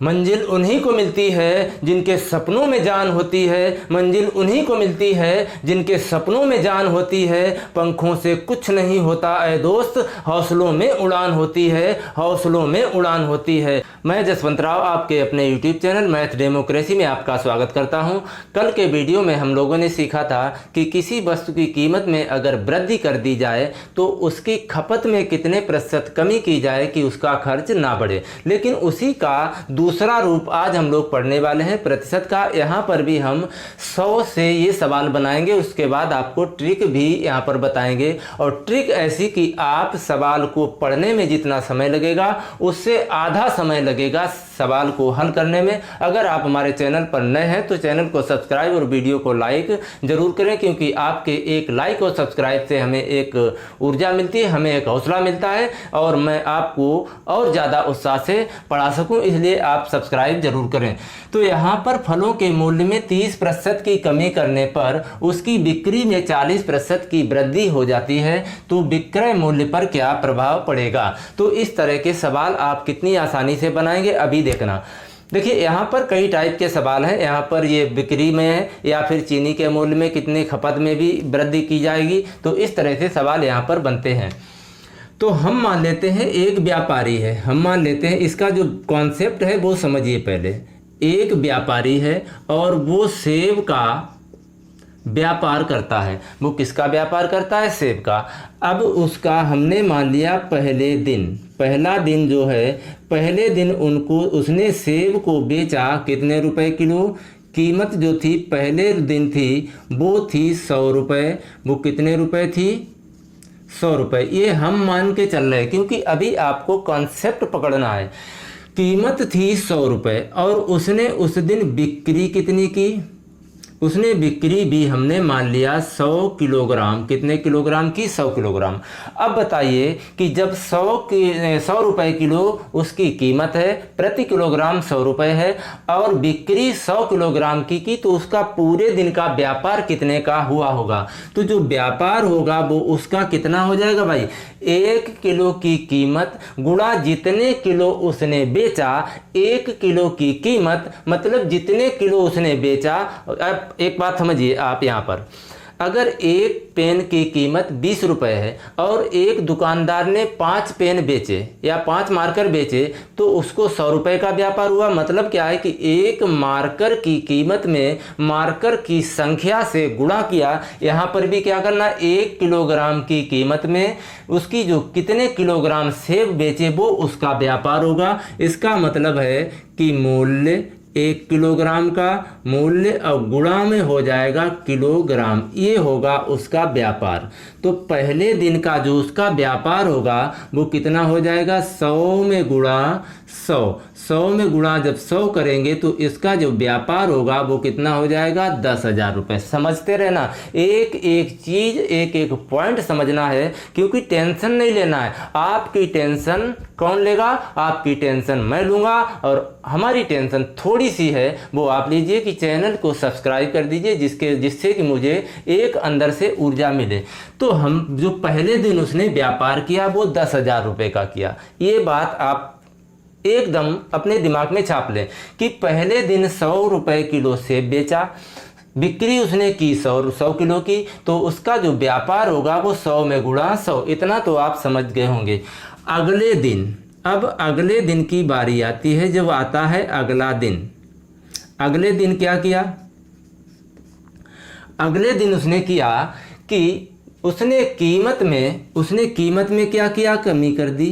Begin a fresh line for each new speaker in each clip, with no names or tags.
मंजिल उन्हीं को मिलती है जिनके सपनों में जान होती है। मंजिल उन्हीं को मिलती है जिनके सपनों में जान होती है। पंखों से कुछ नहीं होता ऐ दोस्त, हौसलों में उड़ान होती है, हौसलों में उड़ान होती है। मैं जसवंत राव आपके अपने YouTube चैनल मैथ डेमोक्रेसी में आपका स्वागत करता हूं। कल के वीडियो में हम लोगों ने सीखा था कि किसी वस्तु की कीमत में अगर वृद्धि कर दी जाए तो उसकी खपत में कितने प्रतिशत कमी की जाए कि उसका खर्च ना बढ़े। लेकिन उसी का दूसरा रूप आज हम लोग पढ़ने वाले हैं, प्रतिशत का। यहाँ पर भी हम 100 से ये सवाल बनाएंगे, उसके बाद आपको ट्रिक भी यहाँ पर बताएंगे। और ट्रिक ऐसी कि आप सवाल को पढ़ने में जितना समय लगेगा उससे आधा समय लगेगा सवाल को हल करने में। अगर आप हमारे चैनल पर नए हैं तो चैनल को सब्सक्राइब और वीडियो को लाइक जरूर करें, क्योंकि आपके एक लाइक और सब्सक्राइब से हमें एक ऊर्जा मिलती है, हमें एक हौसला मिलता है और मैं आपको और ज़्यादा उत्साह से पढ़ा सकूं, इसलिए आप सब्सक्राइब जरूर करें। तो यहाँ पर फलों के मूल्य में 30% की कमी करने पर उसकी बिक्री में 40% की वृद्धि हो जाती है, तो विक्रय मूल्य पर क्या प्रभाव पड़ेगा। तो इस तरह के सवाल आप कितनी आसानी से बनाएंगे अभी देखना। देखिए यहाँ पर कई टाइप के सवाल हैं। यहाँ पर ये बिक्री में है या फिर चीनी के मूल्य में कितनी खपत में भी वृद्धि की जाएगी, तो इस तरह से सवाल यहाँ पर बनते हैं। तो हम मान लेते हैं एक व्यापारी है, हम मान लेते हैं इसका जो कॉन्सेप्ट है वो समझिए पहले। एक व्यापारी है और वो सेब का व्यापार करता है। वो किसका व्यापार करता है? सेब का। अब उसका हमने मान लिया पहला दिन जो है, पहले दिन उसने सेब को बेचा कितने रुपए किलो। कीमत जो थी पहले दिन थी वो थी 100 रुपये। वो कितने रुपए थी? 100 रुपये। ये हम मान के चल रहे हैं क्योंकि अभी आपको कॉन्सेप्ट पकड़ना है। कीमत थी 100 रुपये और उसने उस दिन बिक्री कितनी की? उसने बिक्री भी हमने मान लिया 100 किलोग्राम। कितने किलोग्राम की? 100 किलोग्राम। अब बताइए कि जब 100 रुपये किलो उसकी कीमत है, प्रति किलोग्राम 100 रुपये है और बिक्री 100 किलोग्राम की तो उसका पूरे दिन का व्यापार कितने का हुआ होगा। तो जो व्यापार होगा वो उसका कितना हो जाएगा भाई? 1 किलो की कीमत गुणा जितने किलो उसने बेचा। 1 किलो की कीमत मतलब जितने किलो उसने बेचा। अब एक बात समझिए आप, यहाँ पर अगर एक पेन की कीमत 20 रुपये है और एक दुकानदार ने 5 पेन बेचे या 5 मार्कर बेचे तो उसको 100 रुपये का व्यापार हुआ। मतलब क्या है कि एक मार्कर की कीमत में मार्कर की संख्या से गुणा किया। यहाँ पर भी क्या करना? 1 किलोग्राम की कीमत में उसकी जो कितने किलोग्राम सेब बेचे वो उसका व्यापार होगा। इसका मतलब है कि मूल्य 1 किलोग्राम का मूल्य और गुणा में हो जाएगा किलोग्राम, ये होगा उसका व्यापार। तो पहले दिन का जो उसका व्यापार होगा वो कितना हो जाएगा? 100 में गुणा 100 में गुणा जब 100 करेंगे तो इसका जो व्यापार होगा वो कितना हो जाएगा? 10,000 रुपये। समझते रहना, एक एक चीज़ एक एक पॉइंट समझना है, क्योंकि टेंशन नहीं लेना है। आपकी टेंशन कौन लेगा? आपकी टेंशन मैं लूँगा और हमारी टेंशन थोड़ी सी है वो आप लीजिए कि चैनल को सब्सक्राइब कर दीजिए, जिससे कि मुझे एक अंदर से ऊर्जा मिले। तो हम जो पहले दिन उसने व्यापार किया वो 10,000 रुपये का किया। ये बात आप एकदम अपने दिमाग में छाप लें कि पहले दिन 100 रुपये किलो सेब बेचा, बिक्री उसने की 100 किलो की, तो उसका जो व्यापार होगा वो 100 में गुणा 100। इतना तो आप समझ गए होंगे। अगले दिन, अब अगले दिन की बारी आती है, जब आता है अगला दिन। अगले दिन क्या किया? अगले दिन उसने किया कि उसने कीमत में क्या किया? कमी कर दी।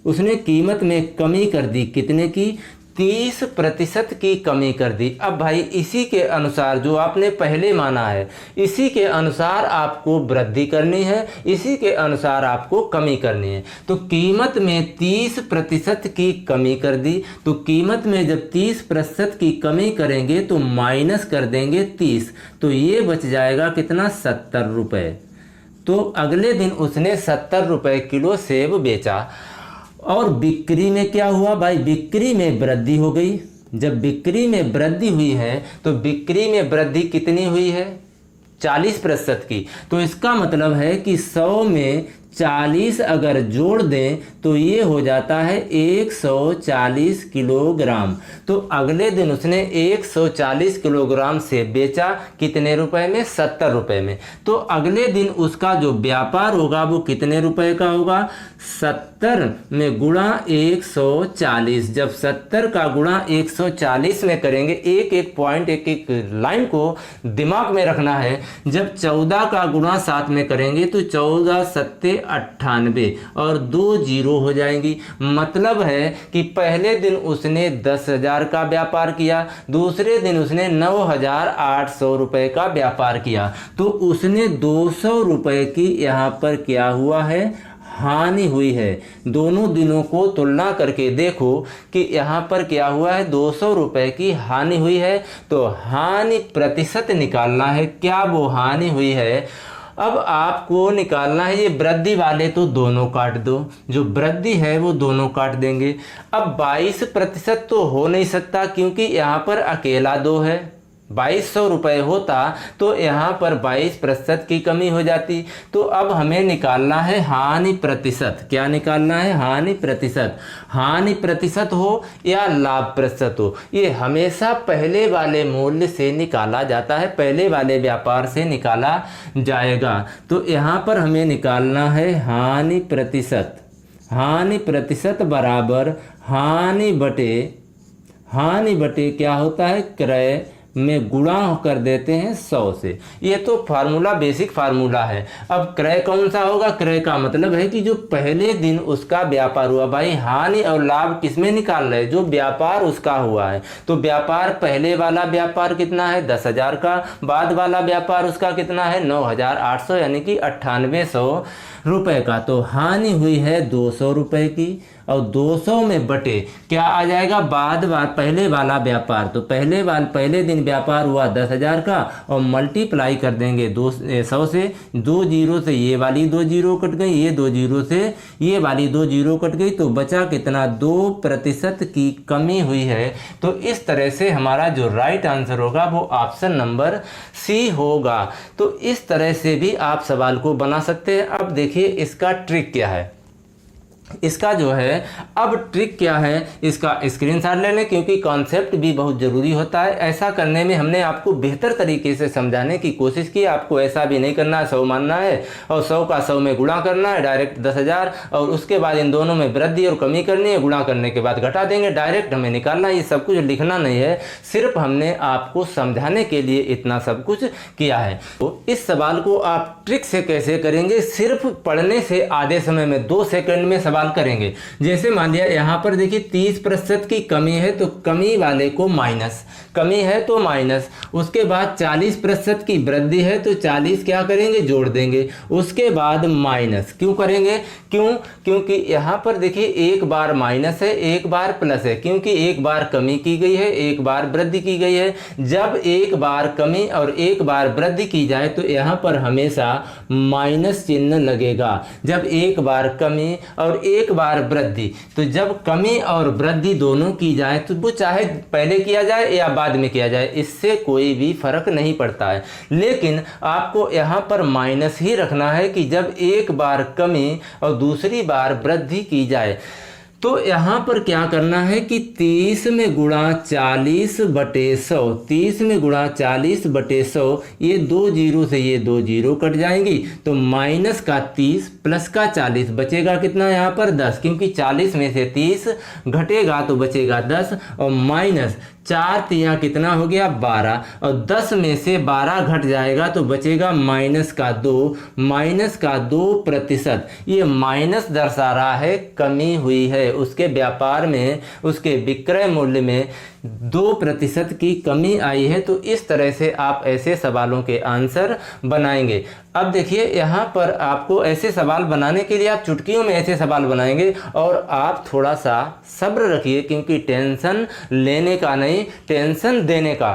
उसने कीमत में कमी कर दी। कितने की? 30% की कमी कर दी। अब भाई इसी के अनुसार जो आपने पहले माना है, इसी के अनुसार आपको वृद्धि करनी है, इसी के अनुसार आपको कमी करनी है। तो कीमत में 30% की कमी कर दी। तो कीमत में जब 30% की कमी करेंगे तो माइनस कर देंगे 30, तो ये बच जाएगा कितना? 70 रुपये। तो अगले दिन उसने 70 रुपये किलो सेब बेचा। और बिक्री में क्या हुआ भाई? बिक्री में वृद्धि हो गई। जब बिक्री में वृद्धि हुई है तो बिक्री में वृद्धि कितनी हुई है? 40% की। तो इसका मतलब है कि 100 में 40 अगर जोड़ दें तो ये हो जाता है 140 किलोग्राम। तो अगले दिन उसने 140 किलोग्राम सेब बेचा, कितने रुपए में? 70 रुपए में। तो अगले दिन उसका जो व्यापार होगा वो कितने रुपए का होगा? 70 में गुणा 140। जब 70 का गुणा 140 में करेंगे, एक एक पॉइंट, एक एक लाइन को दिमाग में रखना है। जब 14 का गुणा 7 में करेंगे तो 14 सत्ते 98 और 2 जीरो हो जाएंगी। मतलब है कि पहले दिन उसने 10,000 का व्यापार किया, दूसरे दिन उसने 9,800 रुपए का व्यापार किया। तो उसने 200 रुपए की यहाँ पर क्या हुआ है? हानि हुई है। दोनों दिनों को तुलना करके देखो कि यहाँ पर क्या हुआ है? 200 रुपए की हानि हुई है। तो हानि प्रतिशत निकालना है, क्या वो हानि हुई है। अब आपको निकालना है, ये वृद्धि वाले तो दोनों काट दो, जो वृद्धि है वो दोनों काट देंगे। अब 22% तो हो नहीं सकता क्योंकि यहाँ पर अकेला 2 है। 2200 रुपये होता तो यहाँ पर 22% की कमी हो जाती। तो अब हमें निकालना है हानि प्रतिशत। क्या निकालना है? हानि प्रतिशत। हानि प्रतिशत हो या लाभ प्रतिशत हो, ये हमेशा पहले वाले मूल्य से निकाला जाता है, पहले वाले व्यापार से निकाला जाएगा। तो यहाँ पर हमें निकालना है हानि प्रतिशत। हानि प्रतिशत बराबर हानि बटे क्या होता है? क्रय में गुणा कर देते हैं 100 से। ये तो फार्मूला, बेसिक फार्मूला है। अब क्रय कौन सा होगा? क्रय का मतलब है कि जो पहले दिन उसका व्यापार हुआ। भाई हानि और लाभ किसमें निकाल रहे? जो व्यापार उसका हुआ है। तो व्यापार, पहले वाला व्यापार कितना है? 10,000 का। बाद वाला व्यापार उसका कितना है? 9,800 यानी कि 9800 रुपए का। तो हानि हुई है 200 रुपए की और 200 में बटे क्या आ जाएगा? पहले वाला व्यापार। तो पहले दिन व्यापार हुआ 10,000 का और मल्टीप्लाई कर देंगे 100 से। 2 जीरो से ये वाली 2 जीरो कट गई, ये 2 जीरो से ये वाली 2 जीरो कट गई। तो बचा कितना? 2% की कमी हुई है। तो इस तरह से हमारा जो राइट आंसर होगा वो ऑप्शन नंबर सी होगा। तो इस तरह से भी आप सवाल को बना सकते हैं। अब देखिए इसका ट्रिक क्या है। इसका जो है अब ट्रिक क्या है, इसका स्क्रीनशॉट ले लें क्योंकि कॉन्सेप्ट भी बहुत ज़रूरी होता है। ऐसा करने में हमने आपको बेहतर तरीके से समझाने की कोशिश की। आपको ऐसा भी नहीं करना है 100 मानना है और 100 का 100 में गुणा करना है डायरेक्ट 10,000 और उसके बाद इन दोनों में वृद्धि और कमी करनी है, गुणा करने के बाद घटा देंगे, डायरेक्ट हमें निकालना है। ये सब कुछ लिखना नहीं है, सिर्फ हमने आपको समझाने के लिए इतना सब कुछ किया है। तो इस सवाल को आप ट्रिक से कैसे करेंगे? सिर्फ पढ़ने से आधे समय में 2 सेकंड में सवाल करेंगे। जैसे मान लिया यहाँ पर देखिए 30% की कमी है तो कमी वाले को माइनस, कमी है तो माइनस। उसके बाद 40% की वृद्धि है तो 40 क्या करेंगे? जोड़ देंगे। उसके बाद माइनस क्यों करेंगे? क्योंकि यहाँ पर देखिए एक बार माइनस है, एक बार प्लस है, क्योंकि एक बार कमी की गई है, एक बार वृद्धि की गई है। जब एक बार कमी और एक बार वृद्धि की जाए तो यहाँ पर हमेशा माइनस चिन्ह लगेगा। जब एक बार कमी और एक बार वृद्धि, तो जब कमी और वृद्धि दोनों की जाए तो वो चाहे पहले किया जाए या बाद में किया जाए, इससे कोई भी फर्क नहीं पड़ता है। लेकिन आपको यहाँ पर माइनस ही रखना है कि जब एक बार कमी और दूसरी बार वृद्धि की जाए। तो यहाँ पर क्या करना है कि 30 में गुणा 40 बटे 100, 30 में गुणा 40 बटे 100, ये 2 जीरो से ये 2 जीरो कट जाएंगी। तो माइनस का 30 प्लस का 40 बचेगा कितना? यहाँ पर 10, क्योंकि 40 में से 30 घटेगा तो बचेगा 10 और माइनस 4 तिया कितना हो गया? 12 और 10 में से 12 घट जाएगा तो बचेगा माइनस का 2, माइनस का 2%। ये माइनस दर्शा रहा है कमी हुई है, उसके व्यापार में, उसके विक्रय मूल्य में 2% की कमी आई है। तो इस तरह से आप ऐसे सवालों के आंसर बनाएंगे। अब देखिए यहाँ पर आपको ऐसे सवाल बनाने के लिए आप चुटकियों में ऐसे सवाल बनाएंगे और आप थोड़ा सा सब्र रखिए, क्योंकि टेंशन लेने का नहीं, टेंशन देने का।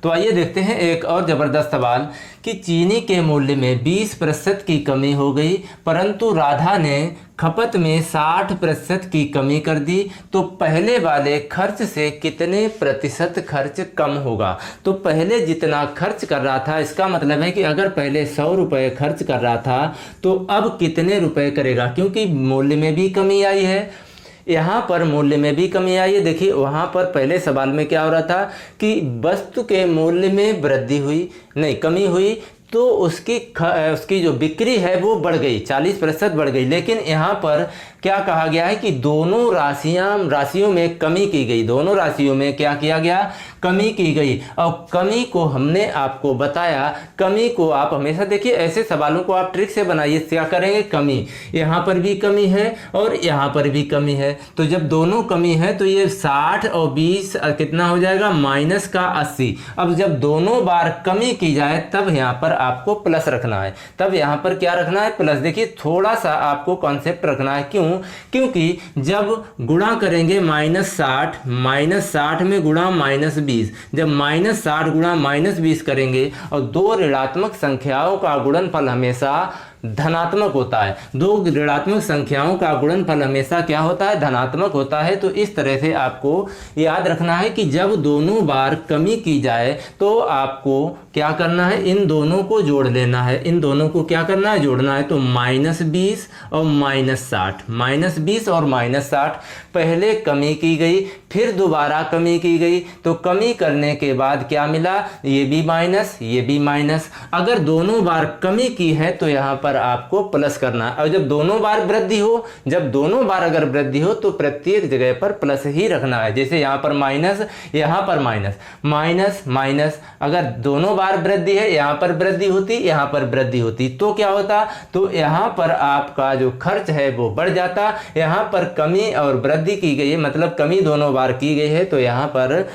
तो आइए देखते हैं एक और ज़बरदस्त सवाल कि चीनी के मूल्य में 20% की कमी हो गई, परंतु राधा ने खपत में 60% की कमी कर दी, तो पहले वाले खर्च से कितने प्रतिशत खर्च कम होगा। तो पहले जितना खर्च कर रहा था, इसका मतलब है कि अगर पहले 100 रुपये खर्च कर रहा था तो अब कितने रुपए करेगा, क्योंकि मूल्य में भी कमी आई है, यहाँ पर मूल्य में भी कमी आई है। देखिए वहाँ पर पहले सवाल में क्या हो रहा था कि वस्तु के मूल्य में वृद्धि हुई, नहीं कमी हुई, तो उसकी जो बिक्री है वो बढ़ गई, 40% बढ़ गई। लेकिन यहाँ पर क्या कहा गया है कि दोनों राशियों में कमी की गई, दोनों राशियों में क्या किया गया, कमी की गई। और कमी को हमने आपको बताया, कमी को आप हमेशा देखिए ऐसे सवालों को आप ट्रिक से बनाइए। क्या करेंगे, कमी, यहाँ पर भी कमी है और यहाँ पर भी कमी है, तो जब दोनों कमी है तो ये 60 और 20 कितना हो जाएगा, माइनस का 80। अब जब दोनों बार कमी की जाए तब यहाँ पर आपको प्लस रखना है, तब यहाँ पर क्या रखना है, प्लस। देखिए थोड़ा सा आपको कॉन्सेप्ट रखना है, क्यों, क्योंकि जब गुणा करेंगे -60 में गुणा -20, जब -60 गुणा -20 करेंगे और दो ऋणात्मक संख्याओं का गुणनफल हमेशा धनात्मक होता है, दो ऋणात्मक संख्याओं का गुणनफल हमेशा क्या होता है, धनात्मक होता है। तो इस तरह से आपको याद रखना है कि जब दोनों बार कमी की जाए तो आपको क्या करना है, इन दोनों को जोड़ लेना है, इन दोनों को क्या करना है, जोड़ना है। तो -20 और -20 और -60, पहले कमी की गई, फिर दोबारा कमी की गई, तो कमी करने के बाद क्या मिला, ये भी माइनस, ये भी माइनस। अगर दोनों बार कमी की है तो यहाँ पर आपको प्लस करना है। और जब दोनों बार वृद्धि हो, जब दोनों बार अगर वृद्धि हो तो प्रत्येक जगह पर प्लस ही रखना है। जैसे यहाँ पर माइनस, यहाँ पर माइनस, माइनस माइनस, अगर दोनों बार वृद्धि है, यहाँ पर वृद्धि होती, यहाँ पर वृद्धि होती, तो क्या होता, तो यहाँ पर आपका जो खर्च है वो बढ़ जाता। यहाँ पर कमी और वृद्धि की गई है, मतलब कमी दोनों बार की गई है, तो यहाँ पर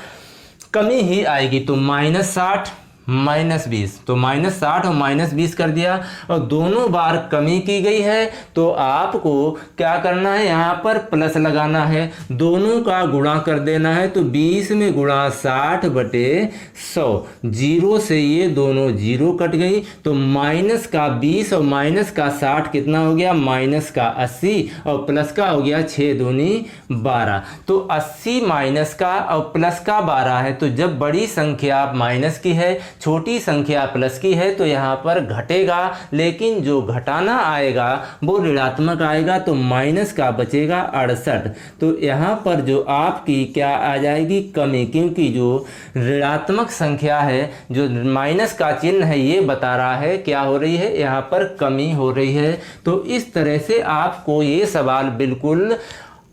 कमी ही आएगी। तो -60 -20, तो -60 और -20 कर दिया, और दोनों बार कमी की गई है तो आपको क्या करना है, यहाँ पर प्लस लगाना है, दोनों का गुणा कर देना है। तो 20 में गुणा 60/100, जीरो से ये दोनों जीरो कट गई, तो माइनस का 20 और माइनस का 60 कितना हो गया, माइनस का 80 और प्लस का हो गया 6 दूनी 12। तो 80 माइनस का और प्लस का 12 है, तो जब बड़ी संख्या माइनस की है, छोटी संख्या प्लस की है, तो यहाँ पर घटेगा, लेकिन जो घटाना आएगा वो ऋणात्मक आएगा, तो माइनस का बचेगा 68। तो यहाँ पर जो आपकी क्या आ जाएगी, कमी, क्योंकि जो ऋणात्मक संख्या है, जो माइनस का चिन्ह है, ये बता रहा है क्या हो रही है, यहाँ पर कमी हो रही है। तो इस तरह से आपको ये सवाल बिल्कुल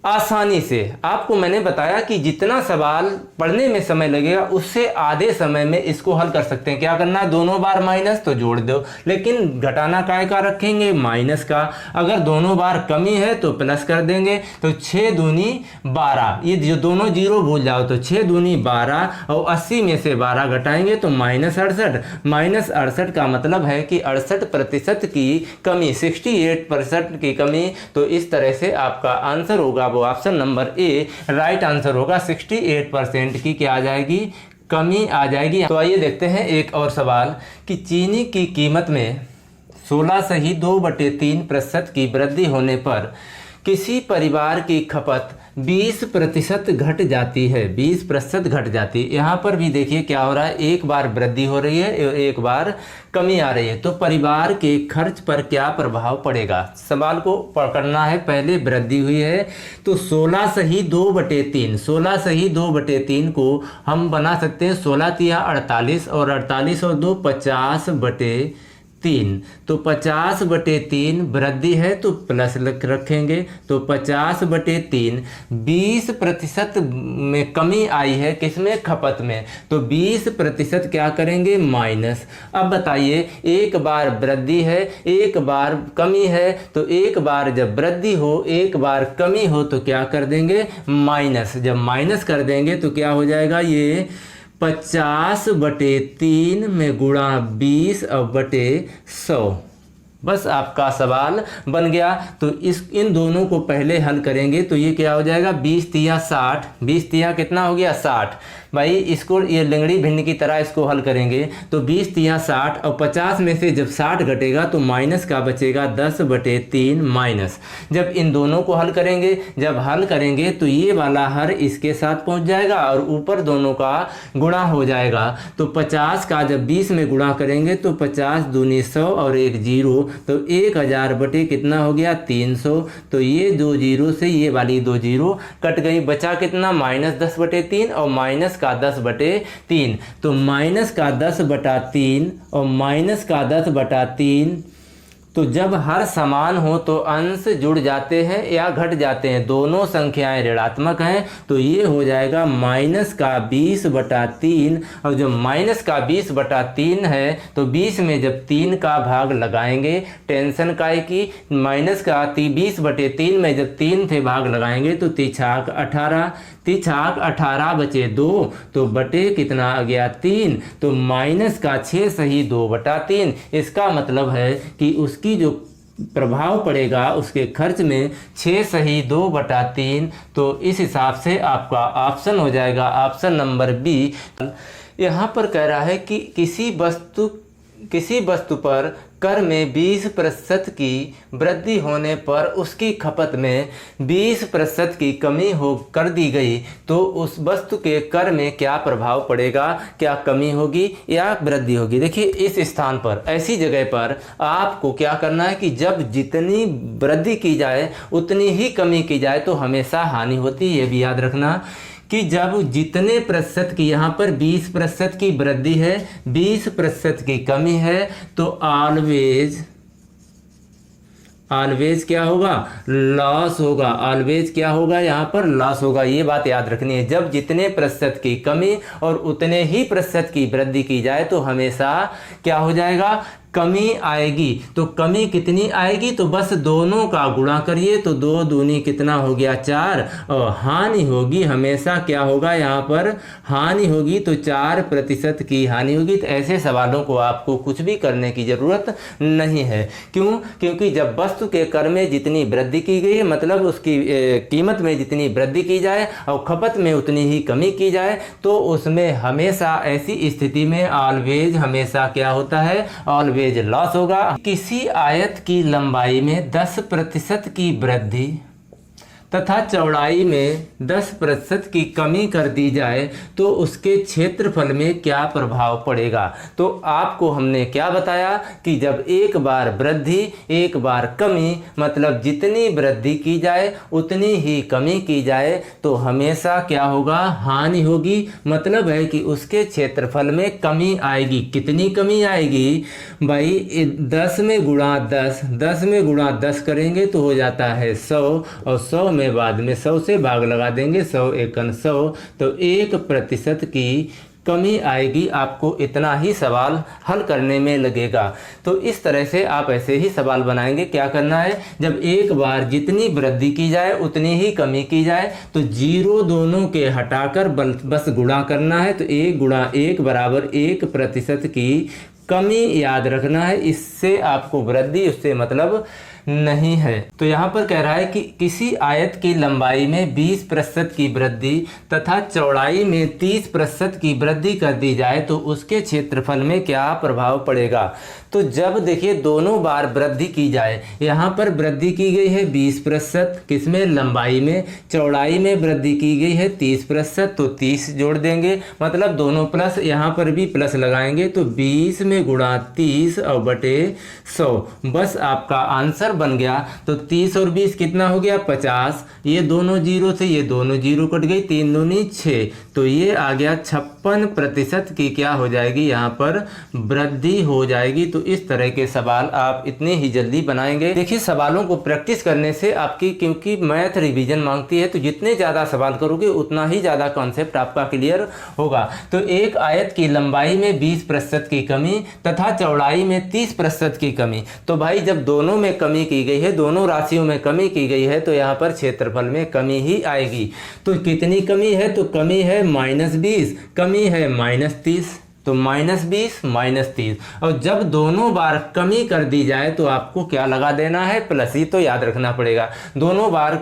आसानी से, आपको मैंने बताया कि जितना सवाल पढ़ने में समय लगेगा उससे आधे समय में इसको हल कर सकते हैं। क्या करना है, दोनों बार माइनस तो जोड़ दो, लेकिन घटाना काय का रखेंगे, माइनस का। अगर दोनों बार कमी है तो प्लस कर देंगे, तो 6 दूनी 12, ये जो दोनों जीरो भूल जाओ, तो 6 दूनी 12 और 80 में से 12 घटाएंगे तो -68। -68 का मतलब है कि 68% की कमी, 68% की कमी। तो इस तरह से आपका आंसर होगा वो option number A right answer होगा। 68% की क्या आ जाएगी, कमी आ जाएगी। तो आइए देखते हैं एक और सवाल कि चीनी की कीमत में 16.2/3% की वृद्धि होने पर किसी परिवार की खपत 20% घट जाती है, 20% घट जाती है। यहाँ पर भी देखिए क्या हो रहा है, एक बार वृद्धि हो रही है, एक बार कमी आ रही है, तो परिवार के खर्च पर क्या प्रभाव पड़ेगा। सवाल को पकड़ना है, पहले वृद्धि हुई है तो 16 से ही 2/3, 16 से ही 2/3 को हम बना सकते हैं 16 तिया 48 और 48 और 2 50/3, तो 50/3 वृद्धि है तो प्लस रखेंगे, तो 50/3, 20% में कमी आई है, किसमें, खपत में, तो 20% क्या करेंगे, माइनस। अब बताइए, एक बार वृद्धि है, एक बार कमी है, तो एक बार जब वृद्धि हो, एक बार कमी हो तो क्या कर देंगे, माइनस। जब माइनस कर देंगे तो क्या हो जाएगा, ये 50/3 में गुणा 20/100, बस आपका सवाल बन गया। तो इन दोनों को पहले हल करेंगे तो ये क्या हो जाएगा, 20 तिया 60, 20 तिया कितना हो गया 60। भाई इसको ये लंगड़ी भिंड की तरह इसको हल करेंगे तो 20 तिया 60 और 50 में से जब 60 घटेगा तो माइनस का बचेगा 10/3 माइनस। जब इन दोनों को हल करेंगे, जब हल करेंगे तो ये वाला हर इसके साथ पहुंच जाएगा और ऊपर दोनों का गुणा हो जाएगा। तो 50 का जब 20 में गुणा करेंगे तो 50 दूनी 100 और एक जीरो, तो 1000 बटे कितना हो गया 300। तो ये 2 जीरो से ये वाली 2 जीरो कट गई, बचा कितना -10/3 और माइनस का 10/3। तो माइनस का 10/3 और माइनस का 10/3, तो जब हर समान हो तो अंश जुड़ जाते हैं या घट जाते हैं, दोनों संख्याएं ऋणात्मक हैं तो ये हो जाएगा माइनस का 20/3। और जो माइनस का 20/3 है तो 20 में जब 3 का भाग लगाएंगे, टेंशन का है कि माइनस का 20/3 में जब 3 थे भाग लगाएंगे तो 3×8 18, 3×8 बचे 2, तो बटे कितना आ गया 3, तो माइनस का 6 सही 2/3। इसका मतलब है कि उसकी जो प्रभाव पड़ेगा उसके खर्च में 6 सही 2/3। तो इस हिसाब से आपका ऑप्शन हो जाएगा ऑप्शन नंबर बी। यहाँ पर कह रहा है कि किसी वस्तु पर कर में 20% की वृद्धि होने पर उसकी खपत में 20% की कमी हो कर दी गई तो उस वस्तु के कर में क्या प्रभाव पड़ेगा, क्या कमी होगी या वृद्धि होगी। देखिए इस स्थान पर, ऐसी जगह पर आपको क्या करना है कि जब जितनी वृद्धि की जाए उतनी ही कमी की जाए तो हमेशा हानि होती है। ये भी याद रखना कि जब जितने प्रतिशत की, यहाँ पर 20% की वृद्धि है, 20% की कमी है, तो ऑलवेज क्या होगा, लॉस होगा। ऑलवेज क्या होगा, यहाँ पर लॉस होगा। ये बात याद रखनी है, जब जितने प्रतिशत की कमी और उतने ही प्रतिशत की वृद्धि की जाए तो हमेशा क्या हो जाएगा, कमी आएगी। तो कमी कितनी आएगी, तो बस दोनों का गुणा करिए तो 2 दूनी कितना हो गया 4, और हानि होगी हमेशा क्या होगा, यहाँ पर हानि होगी तो 4% की हानि होगी। तो ऐसे सवालों को आपको कुछ भी करने की ज़रूरत नहीं है। क्यों? क्योंकि जब वस्तु के कर में जितनी वृद्धि की गई है, मतलब उसकी कीमत में जितनी वृद्धि की जाए और खपत में उतनी ही कमी की जाए तो उसमें हमेशा ऐसी स्थिति में ऑलवेज हमेशा क्या होता है, ऑलवेज लॉस होगा। किसी आयत की लंबाई में 10% की वृद्धि तथा चौड़ाई में 10% की कमी कर दी जाए तो उसके क्षेत्रफल में क्या प्रभाव पड़ेगा। तो आपको हमने क्या बताया कि जब एक बार वृद्धि एक बार कमी, मतलब जितनी वृद्धि की जाए उतनी ही कमी की जाए तो हमेशा क्या होगा, हानि होगी। मतलब है कि उसके क्षेत्रफल में कमी आएगी। कितनी कमी आएगी भाई, 10 में गुणा 10 में गुणा 10 करेंगे तो हो जाता है 100, और 100 में बाद में 100 से भाग लगा देंगे, 100 एकन 100, तो 1% की कमी आएगी। आपको इतना ही सवाल हल करने में लगेगा। तो इस तरह से आप ऐसे ही सवाल बनाएंगे। क्या करना है, जब एक बार जितनी वृद्धि की जाए उतनी ही कमी की जाए तो जीरो दोनों के हटाकर बस गुणा करना है। तो 1 × 1 बराबर 1% की कमी याद रखना है। इससे आपको वृद्धि उससे मतलब नहीं है। तो यहाँ पर कह रहा है कि किसी आयत की लंबाई में 20% की वृद्धि तथा चौड़ाई में 30% की वृद्धि कर दी जाए तो उसके क्षेत्रफल में क्या प्रभाव पड़ेगा। तो जब देखिए दोनों बार वृद्धि की जाए, यहाँ पर वृद्धि की गई है 20%, किसमें, लंबाई में, चौड़ाई में वृद्धि की गई है 30%, तो 30 जोड़ देंगे, मतलब दोनों प्लस, यहाँ पर भी प्लस लगाएंगे तो 20 में गुणा 30 और बटे 100, बस आपका आंसर बन गया। तो 30 और 20 कितना हो गया 50, ये दोनों जीरो से ये दोनों जीरो कट गई, 3 दूनी 6, तो ये आ गया 56% की क्या हो जाएगी, यहाँ पर वृद्धि हो जाएगी। तो इस तरह के सवाल आप इतने ही जल्दी बनाएंगे। देखिए सवालों को प्रैक्टिस करने से आपकी, क्योंकि मैथ रिवीजन मांगती है, तो जितने ज़्यादा सवाल करोगे उतना ही ज़्यादा कॉन्सेप्ट आपका क्लियर होगा। तो एक आयत की लंबाई में 20% की कमी तथा चौड़ाई में 30% की कमी। तो भाई जब दोनों में कमी की गई है, दोनों राशियों में कमी की गई है, तो यहाँ पर क्षेत्रफल में कमी ही आएगी। तो कितनी कमी है, तो कमी है -20, कमी है -30, तो -20 -30। और जब दोनों बार कमी कर दी जाए तो आपको क्या लगा देना है, प्लस ही तो याद रखना पड़ेगा। दोनों बार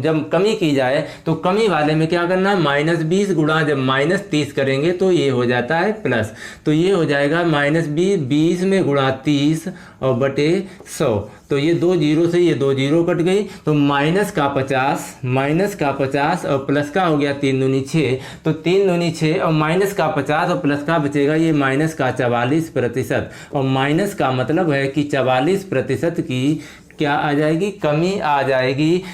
जब कमी की जाए तो कमी वाले में क्या करना है, -20 गुणा जब -30 करेंगे तो ये हो जाता है प्लस। तो ये हो जाएगा -20, 20 में गुणा 30 और बटे 100। तो ये 2 जीरो से ये 2 जीरो कट गई, तो -50 और प्लस का हो गया 3 दूनी 6। तो 3 दूनी 6 और -50 और प्लस का बचेगा ये -44%। और माइनस का मतलब है कि 44% की क्या आ जाएगी, कमी आ जाएगी।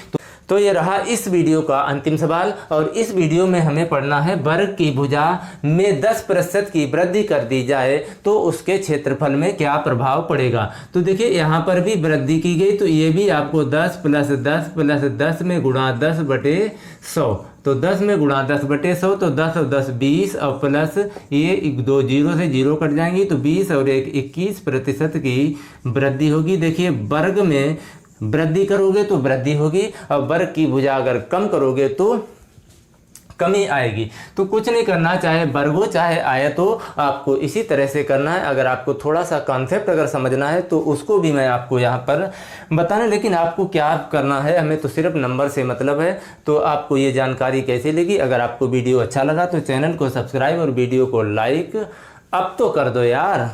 तो ये रहा इस वीडियो का अंतिम सवाल। और इस वीडियो में हमें पढ़ना है वर्ग की भुजा में 10% की वृद्धि कर दी जाए तो उसके क्षेत्रफल में क्या प्रभाव पड़ेगा। तो देखिए यहाँ पर भी वृद्धि की गई, तो ये भी आपको 10 + 10 + 10 में गुणा 10 बटे 100। तो 10 में गुणा 10 बटे 100, तो 10 और 10 20 और प्लस ये 2 जीरो से जीरो कट जाएंगी, तो 20 और 1 21% की वृद्धि होगी। देखिए वर्ग में वृद्धि करोगे तो वृद्धि होगी, और वर्ग की भुजा अगर कम करोगे तो कमी आएगी। तो कुछ नहीं करना, चाहे वर्ग हो चाहे आयत हो, आपको इसी तरह से करना है। अगर आपको थोड़ा सा कॉन्सेप्ट अगर समझना है तो उसको भी मैं आपको यहाँ पर बताना, लेकिन आपको क्या करना है, हमें तो सिर्फ नंबर से मतलब है। तो आपको ये जानकारी कैसे लगी, अगर आपको वीडियो अच्छा लगा तो चैनल को सब्सक्राइब और वीडियो को लाइक अब तो कर दो यार।